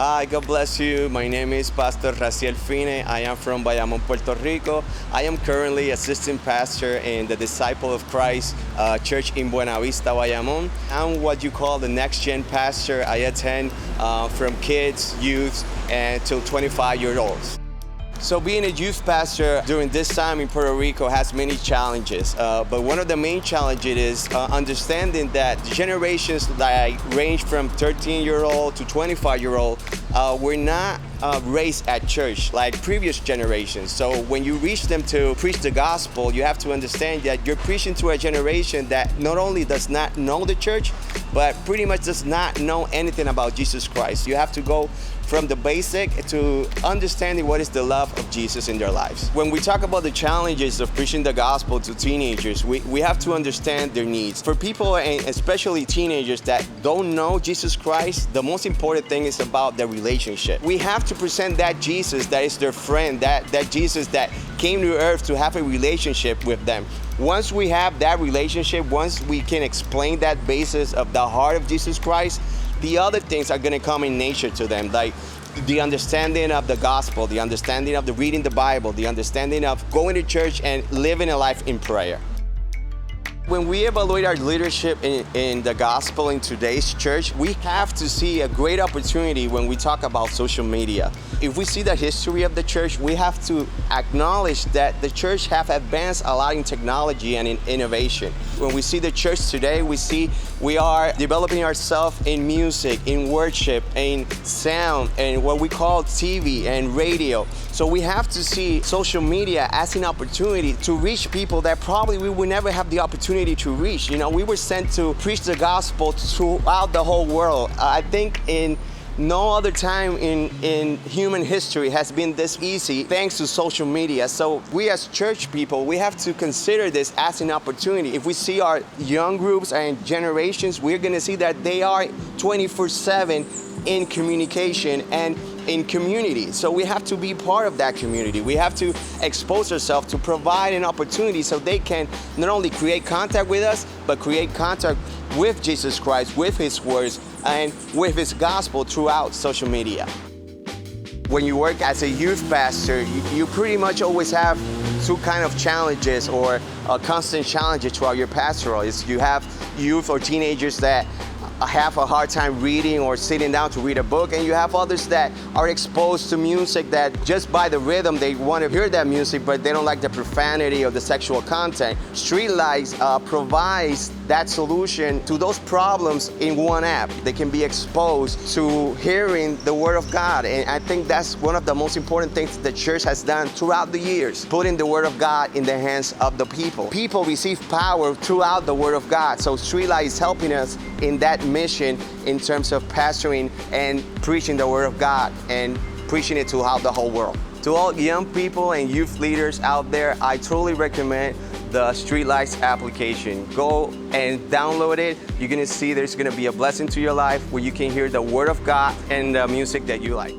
Hi, God bless you. My name is Pastor Raziel Fines. I am from Bayamón, Puerto Rico. I am currently assistant pastor in the Disciple of Christ church in Buena Vista, Bayamón. I'm what you call the next gen pastor. I attend from kids, youth, and till 25-year-olds. So being a youth pastor during this time in Puerto Rico has many challenges, but one of the main challenges is understanding that the generations that range from 13-year-old to 25-year-old were not raised at church like previous generations. So when you reach them to preach the gospel, you have to understand that you're preaching to a generation that not only does not know the church, but pretty much does not know anything about Jesus Christ. You have to go from the basic to understanding what is the love of Jesus in their lives. When we talk about the challenges of preaching the gospel to teenagers, we have to understand their needs. For people, and especially teenagers that don't know Jesus Christ, the most important thing is about their relationship. We have to present that Jesus that is their friend, that Jesus that came to earth to have a relationship with them. Once we have that relationship, once we can explain that basis of the heart of Jesus Christ, the other things are going to come in nature to them, like the understanding of the gospel, the understanding of the reading the Bible, the understanding of going to church and living a life in prayer. When we evaluate our leadership in the gospel in today's church, we have to see a great opportunity when we talk about social media. If we see the history of the church, we have to acknowledge that the church have advanced a lot in technology and in innovation. When we see the church today, we see we are developing ourselves in music, in worship, in sound, and what we call TV and radio. So we have to see social media as an opportunity to reach people that probably we would never have the opportunity to reach. You know, we were sent to preach the gospel throughout the whole world. I think in no other time in human history has been this easy thanks to social media. So we as church people, we have to consider this as an opportunity. If we see our young groups and generations, we're going to see that they are 24/7 in communication and in community. So we have to be part of that community. We have to expose ourselves to provide an opportunity so they can not only create contact with us, but create contact with Jesus Christ, with His words, and with His gospel throughout social media. When you work as a youth pastor, you pretty much always have two kind of challenges or constant challenges throughout your pastoral. You have youth or teenagers that have a hard time reading or sitting down to read a book, and you have others that are exposed to music that just by the rhythm they want to hear that music, but they don't like the profanity or the sexual content. Streetlights provides that solution to those problems in one app. They can be exposed to hearing the Word of God, and I think that's one of the most important things the church has done throughout the years, putting the Word of God in the hands of the people. People receive power throughout the Word of God, so Streetlight is helping us in that mission in terms of pastoring and preaching the Word of God and preaching it throughout the whole world. To all young people and youth leaders out there, I totally recommend the Streetlights application. Go and download it. You're gonna see there's gonna be a blessing to your life where you can hear the Word of God and the music that you like.